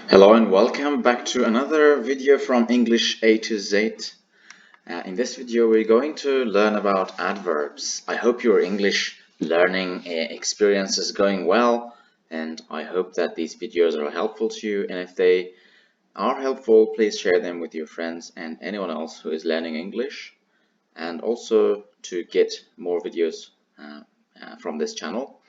Hello and welcome back to another video from English A to Z. In this video we're going to learn about adverbs. I hope your English learning experience is going well, and I hope that these videos are helpful to you, and if they are helpful, please share them with your friends and anyone else who is learning English, and also to get more videos from this channel.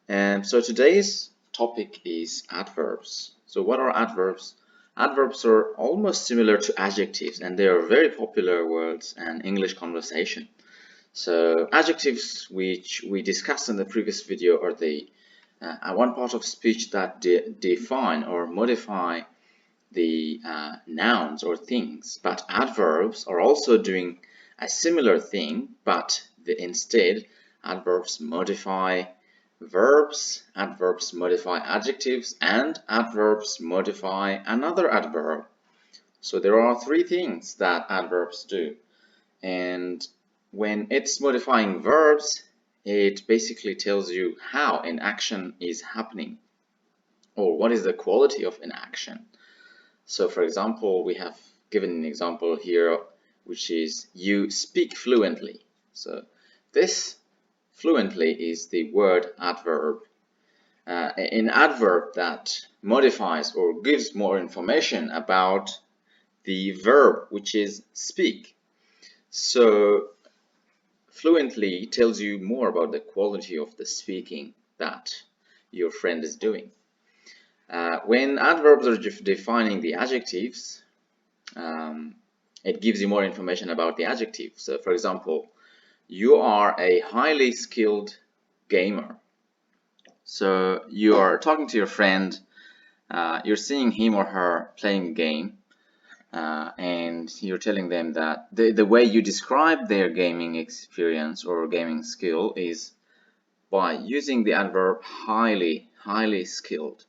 So today's topic is adverbs. So what are adverbs? Adverbs are almost similar to adjectives, and they are very popular words in English conversation. So adjectives, which we discussed in the previous video, are the one part of speech that define or modify the nouns or things. But adverbs are also doing a similar thing, but instead adverbs modify verbs, adverbs modify adjectives, and adverbs modify another adverb. So there are three things that adverbs do. And when it's modifying verbs, it basically tells you how an action is happening or what is the quality of an action. So for example, we have given an example here, which is you speak fluently. So this fluently is the word adverb. An adverb that modifies or gives more information about the verb, which is speak. So fluently tells you more about the quality of the speaking that your friend is doing. When adverbs are defining the adjectives, it gives you more information about the adjective. So for example, you are a highly skilled gamer. So you are talking to your friend, you're seeing him or her playing a game, and you're telling them that the way you describe their gaming experience or gaming skill is by using the adverb highly skilled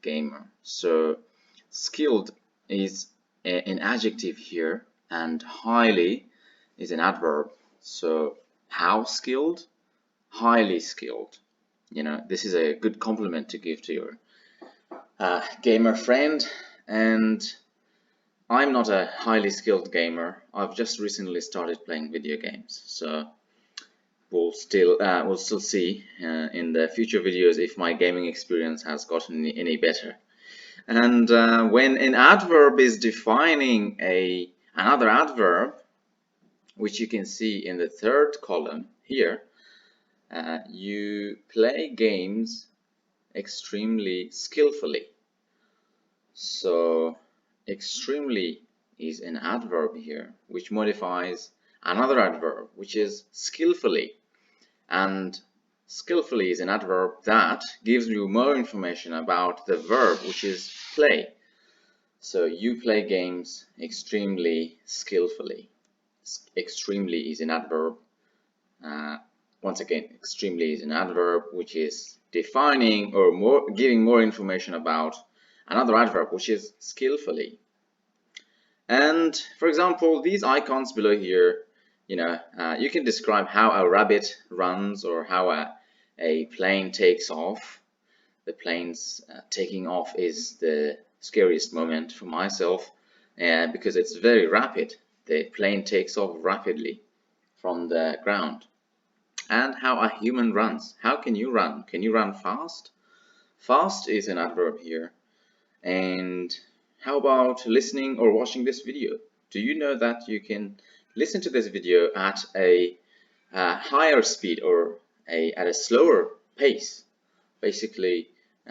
gamer. So skilled is an adjective here, and highly is an adverb. So how skilled? Highly skilled. You know, this is a good compliment to give to your gamer friend. And I'm not a highly skilled gamer. I've just recently started playing video games, so we'll still see in the future videos if my gaming experience has gotten any better. And when an adverb is defining another adverb, which you can see in the third column here, you play games extremely skillfully. So extremely is an adverb here, which modifies another adverb, which is skillfully. And skillfully is an adverb that gives you more information about the verb, which is play. So you play games extremely skillfully. Extremely is an adverb. Once again, extremely is an adverb which is defining or giving more information about another adverb, which is skillfully. And for example, these icons below here, you can describe how a rabbit runs or how a plane takes off. The plane's taking off is the scariest moment for myself because it's very rapid. The plane takes off rapidly from the ground. And how a human runs. How can you run? Can you run fast? Fast is an adverb here. And how about listening or watching this video? Do you know that you can listen to this video at a higher speed or at a slower pace? Basically,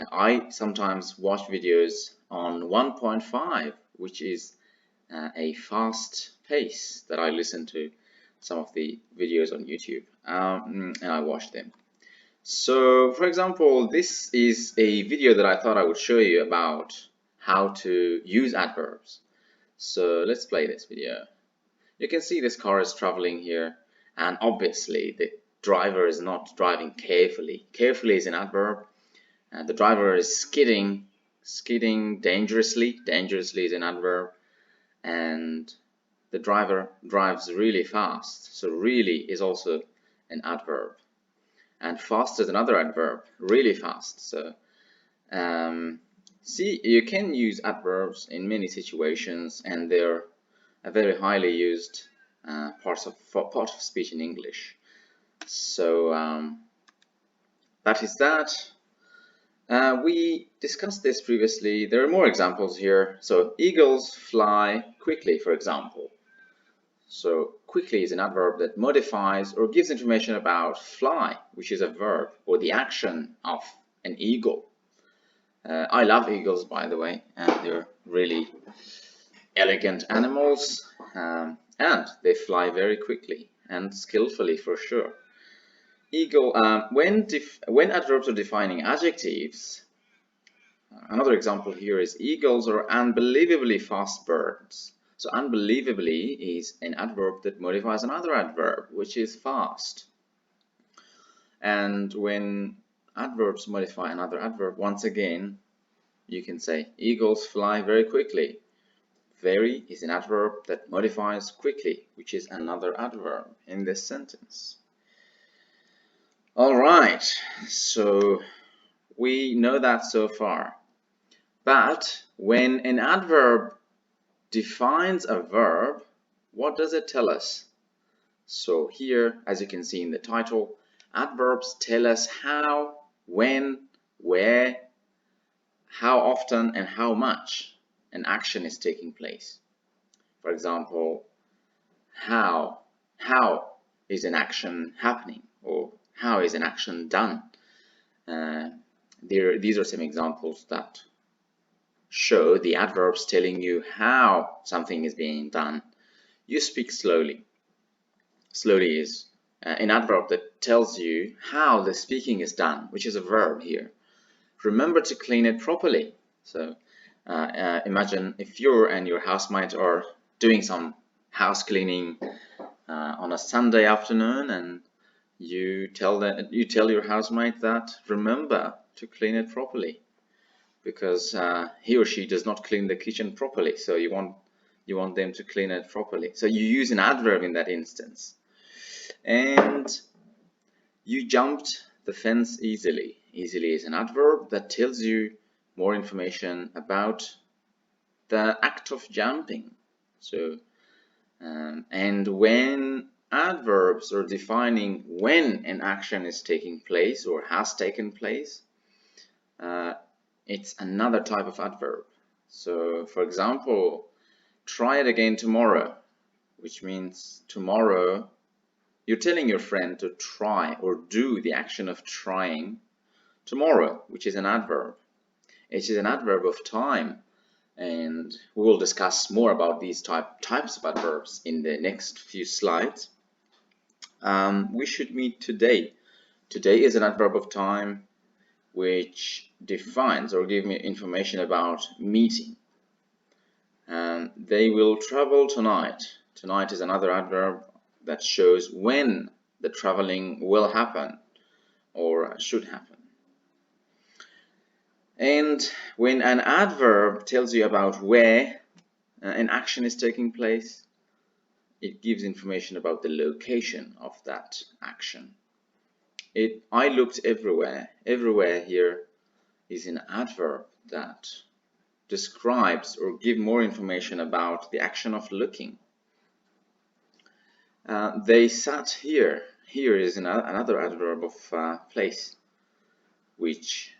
I sometimes watch videos on 1.5, which is a fast pace that I listen to some of the videos on YouTube, and I watch them. So for example, this is a video that I thought I would show you about how to use adverbs. So let's play this video. You can see this car is traveling here, and obviously the driver is not driving carefully. Carefully is an adverb, and the driver is skidding dangerously. Dangerously is an adverb, and the driver drives really fast. So really is also an adverb. And fast is another adverb, really fast. So See, you can use adverbs in many situations, and they're a very highly used part of speech in English. So that is that. We discussed this previously. There are more examples here. So eagles fly quickly, for example. So quickly is an adverb that modifies or gives information about fly, which is a verb, or the action of an eagle. I love eagles, by the way, and they're really elegant animals, and they fly very quickly and skillfully for sure. Eagle, when adverbs are defining adjectives, another example here is eagles are unbelievably fast birds. So unbelievably is an adverb that modifies another adverb, which is fast. And when adverbs modify another adverb, once again, you can say eagles fly very quickly. Very is an adverb that modifies quickly, which is another adverb in this sentence. All right, so we know that so far. But when an adverb defines a verb, what does it tell us? So here, as you can see in the title, adverbs tell us how, when, where, how often, and how much an action is taking place. For example, how is an action happening, or how is an action done? These are some examples that show the adverbs telling you how something is being done. You speak slowly. Slowly is an adverb that tells you how the speaking is done, which is a verb here. Remember to clean it properly. So imagine if you and your housemate are doing some house cleaning on a Sunday afternoon, and you tell your housemate that remember to clean it properly, because he or she does not clean the kitchen properly. So you want them to clean it properly. So you use an adverb in that instance. And you jumped the fence easily. Easily is an adverb that tells you more information about the act of jumping. So and when adverbs are defining when an action is taking place or has taken place, it's another type of adverb. So for example, try it again tomorrow, which means tomorrow you're telling your friend to try or do the action of trying tomorrow, which is an adverb. It is an adverb of time, and we will discuss more about these types of adverbs in the next few slides. We should meet today. Today is an adverb of time which defines or gives me information about meeting. They will travel tonight. Tonight is another adverb that shows when the traveling will happen or should happen. And when an adverb tells you about where an action is taking place, it gives information about the location of that action. I looked everywhere. Everywhere here is an adverb that describes or gives more information about the action of looking. They sat here. Here is another adverb of place, which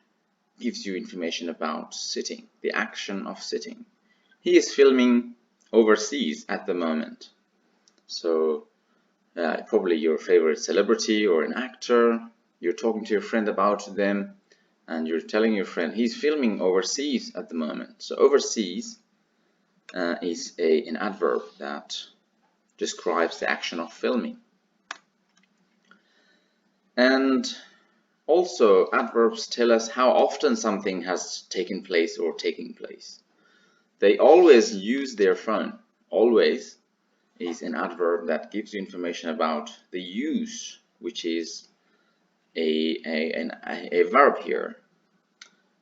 gives you information about sitting, the action of sitting. He is filming overseas at the moment. So probably your favorite celebrity or an actor, you're talking to your friend about them, and you're telling your friend he's filming overseas at the moment. So overseas is an adverb that describes the action of filming. And also, adverbs tell us how often something has taken place or taking place. They always use their phone. Always is an adverb that gives you information about the use, which is a verb here.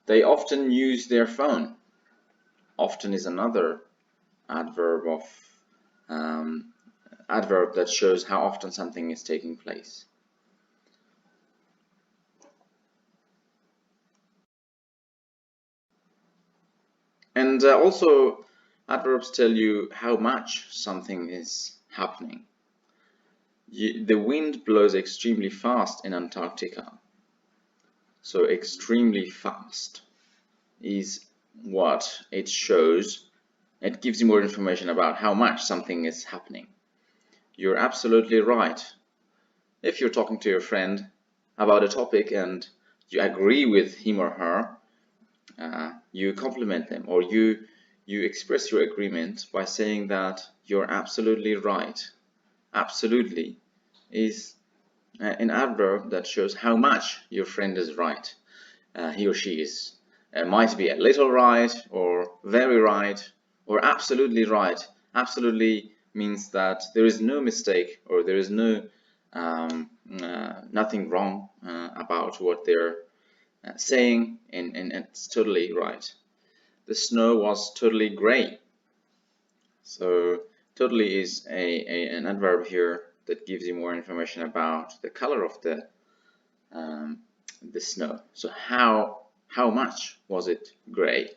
They often use their phone. Often is another adverb that shows how often something is taking place. And also, adverbs tell you how much something is happening. The wind blows extremely fast in Antarctica. So extremely fast is what it shows. It gives you more information about how much something is happening. You're absolutely right. If you're talking to your friend about a topic and you agree with him or her, you compliment them, or you express your agreement by saying that you're absolutely right. Absolutely is an adverb that shows how much your friend is right. He or she is might be a little right, or very right, or absolutely right. Absolutely means that there is no mistake, or there is no nothing wrong about what they're saying, and it's totally right. The snow was totally gray. So totally is an adverb here that gives you more information about the color of the snow. So how much was it gray?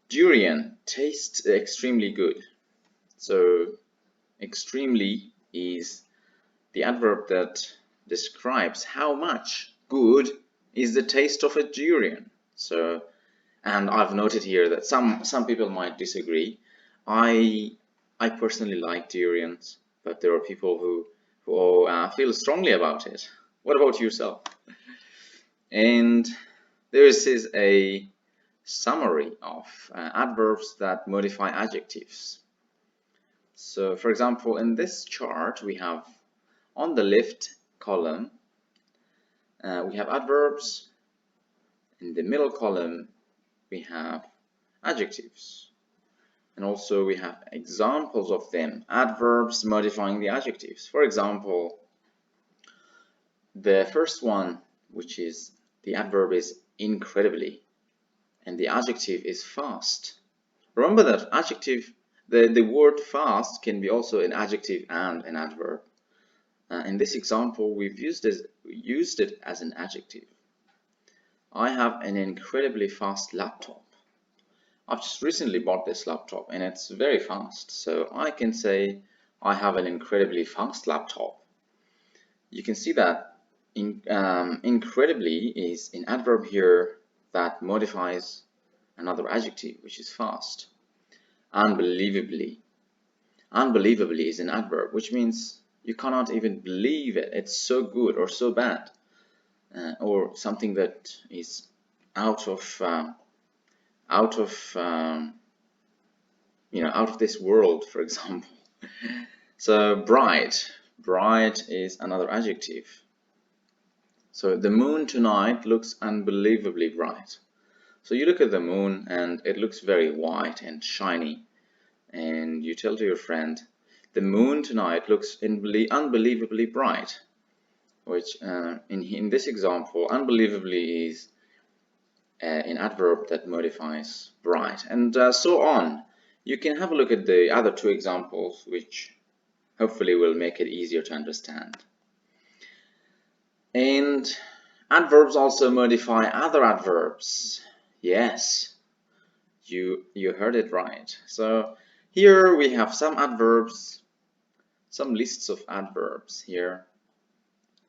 Durian tastes extremely good. So extremely is the adverb that describes how much good is the taste of a durian. So, and I've noted here that some people might disagree. I personally like durians, but there are people who feel strongly about it. What about yourself? And this is a summary of adverbs that modify adjectives. So, for example, in this chart, we have on the left column, we have adverbs. In the middle column, we have adjectives. And also we have examples of them, adverbs modifying the adjectives. For example, the first one, which is the adverb, is incredibly, and the adjective is fast. Remember that adjective, the word fast can be also an adjective and an adverb. In this example, we've used it as an adjective. I have an incredibly fast laptop. I've just recently bought this laptop and it's very fast, so I can say I have an incredibly fast laptop. You can see that incredibly is an adverb here that modifies another adjective, which is fast. Unbelievably. Unbelievably is an adverb, which means you cannot even believe it. It's so good or so bad, or something that is out of this world, for example. So bright is another adjective. So the moon tonight looks unbelievably bright. So you look at the moon and it looks very white and shiny, and you tell to your friend, the moon tonight looks unbelievably bright, which in this example, unbelievably is an adverb that modifies bright, and so on. You can have a look at the other two examples, which hopefully will make it easier to understand. And adverbs also modify other adverbs. Yes, you heard it right. So here we have some adverbs, some lists of adverbs here.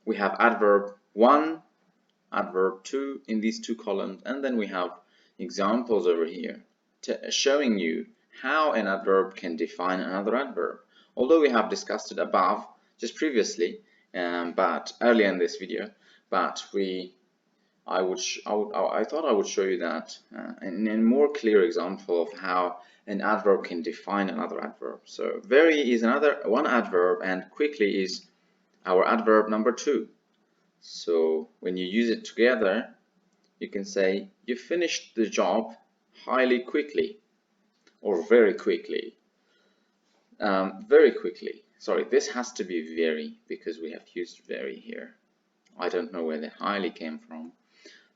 We have adverb 1, adverb 2 in these two columns, and then we have examples over here showing you how an adverb can define another adverb. Although we have discussed it above just previously, but earlier in this video, but I thought I would show you that in a more clear example of how an adverb can define another adverb. So very is one adverb, and quickly is our adverb number 2. So when you use it together, you can say you finished the job highly quickly, or very quickly. Very quickly. Sorry, this has to be very, because we have used very here. I don't know where the highly came from.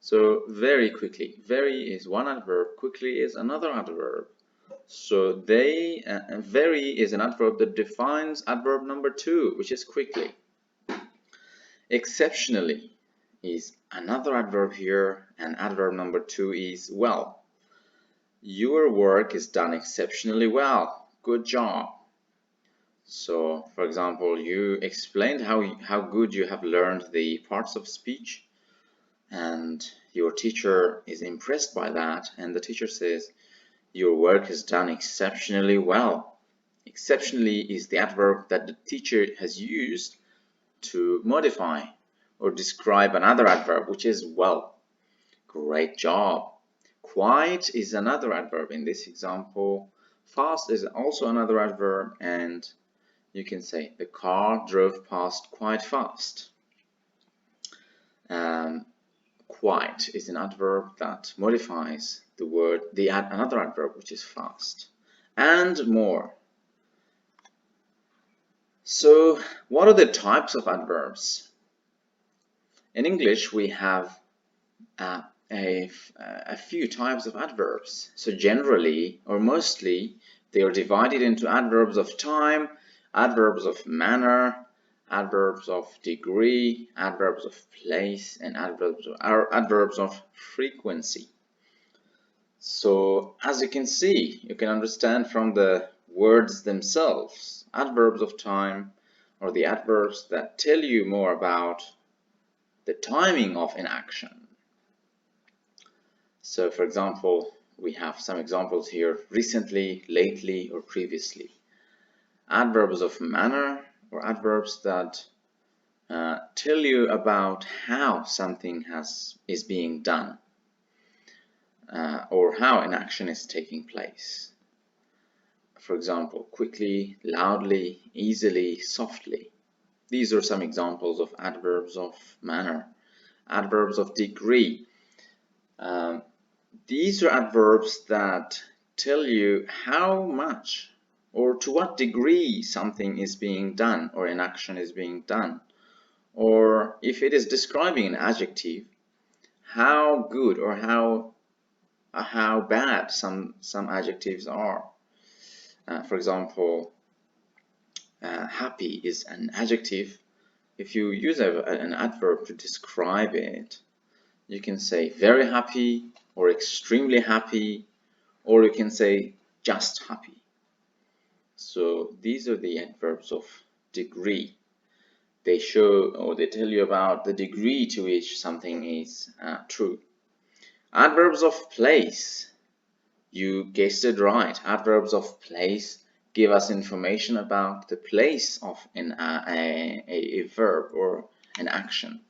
So very quickly. Very is one adverb, quickly is another adverb. So very is an adverb that defines adverb number 2, which is quickly. Exceptionally is another adverb here, and adverb number 2 is well. Your work is done exceptionally well. Good job. So, for example, you explained how good you have learned the parts of speech, and your teacher is impressed by that, and the teacher says, your work is done exceptionally well. Exceptionally is the adverb that the teacher has used to modify or describe another adverb, which is well. Great job. Quite is another adverb in this example. Fast is also another adverb, and you can say the car drove past quite fast. Quite is an adverb that modifies the word, another adverb, which is fast, and more. So, what are the types of adverbs? In English, we have a few types of adverbs. So generally, or mostly, they are divided into adverbs of time, adverbs of manner, adverbs of degree, adverbs of place, and adverbs of frequency. So as you can see, you can understand from the words themselves, adverbs of time are the adverbs that tell you more about the timing of an action. So for example, we have some examples here: recently, lately, or previously. Adverbs of manner, or adverbs that tell you about how something is being done, or how an action is taking place. For example, quickly, loudly, easily, softly. These are some examples of adverbs of manner. Adverbs of degree. These are adverbs that tell you how much or to what degree something is being done or an action is being done. Or if it is describing an adjective, how good or how bad some adjectives are. For example, happy is an adjective. If you use an adverb to describe it, you can say very happy, or extremely happy, or you can say just happy. So these are the adverbs of degree. They show or they tell you about the degree to which something is true. Adverbs of place. You guessed it right. Adverbs of place give us information about the place of a verb or an action.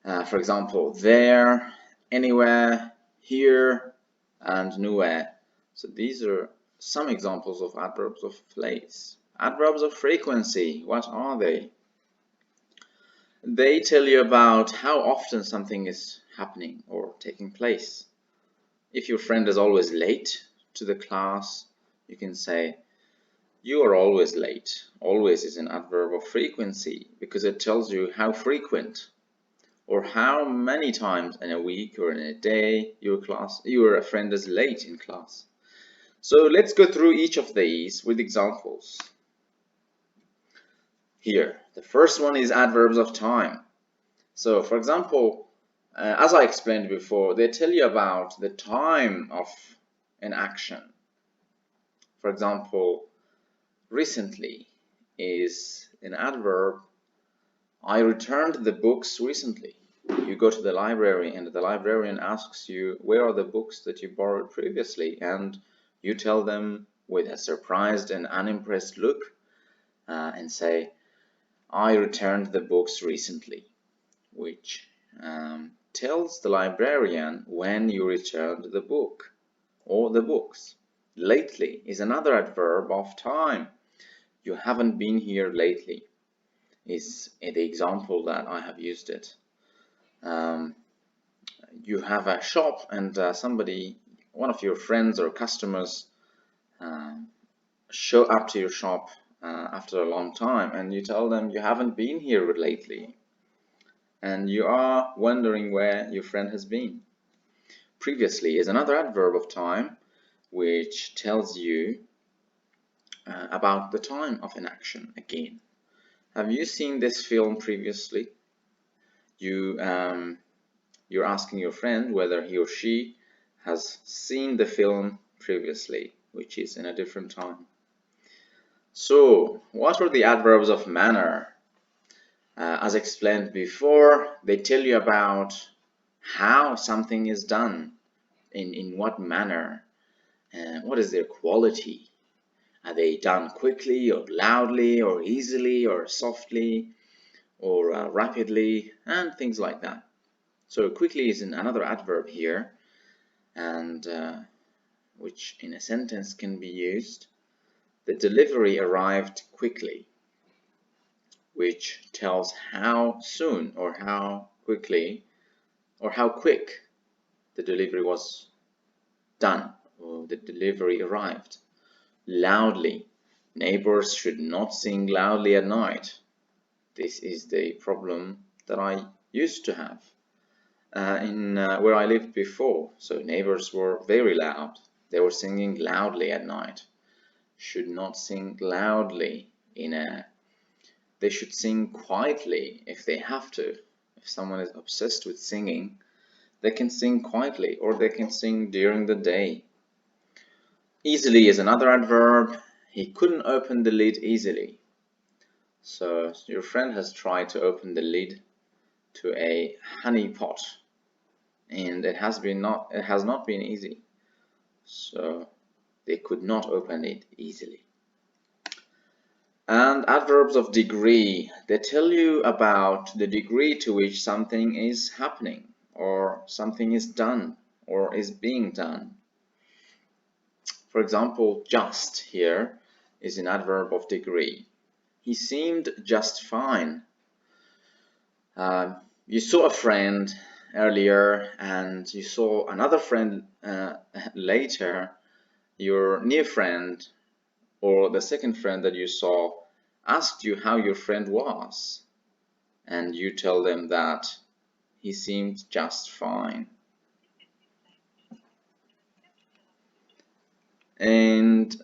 For example, there, anywhere, here, and nowhere. So these are some examples of adverbs of place. Adverbs of frequency, what are they? They tell you about how often something is happening or taking place. If your friend is always late to the class, you can say, you are always late. Always is an adverb of frequency because it tells you how frequent or how many times in a week or in a day your friend is late in class. So let's go through each of these with examples. Here, the first one is adverbs of time. So for example, as I explained before, they tell you about the time of an action. For example, recently is an adverb. I returned the books recently. You go to the library and the librarian asks you, where are the books that you borrowed previously? And you tell them with a surprised and unimpressed look and say, I returned the books recently, which tells the librarian when you returned the book or the books. Lately is another adverb of time. You haven't been here lately is the example that I have used it. You have a shop and one of your friends or customers show up to your shop after a long time, and you tell them you haven't been here lately, and you are wondering where your friend has been. Previously is another adverb of time which tells you about the time of an action again. Have you seen this film previously? You're asking your friend whether he or she has seen the film previously, which is in a different time. So, what are the adverbs of manner? As explained before, they tell you about how something is done, in what manner, what is their quality. Are they done quickly or loudly or easily or softly or rapidly, and things like that. So quickly is another adverb here, and which in a sentence can be used. The delivery arrived quickly, which tells how soon or how quickly or how quick the delivery was done or the delivery arrived. Loudly. Neighbors should not sing loudly at night. This is the problem that I used to have in where I lived before. So neighbors were very loud. They were singing loudly at night. Should not sing loudly they should sing quietly if they have to. If someone is obsessed with singing, they can sing quietly or they can sing during the day. Easily is another adverb. He couldn't open the lid easily. So your friend has tried to open the lid to a honey pot, and it has not been easy. So they could not open it easily. And adverbs of degree, they tell you about the degree to which something is happening or something is done or is being done. For example, just here is an adverb of degree. He seemed just fine. You saw a friend earlier and you saw another friend later. Your new friend or the second friend that you saw asked you how your friend was, and you tell them that he seemed just fine. And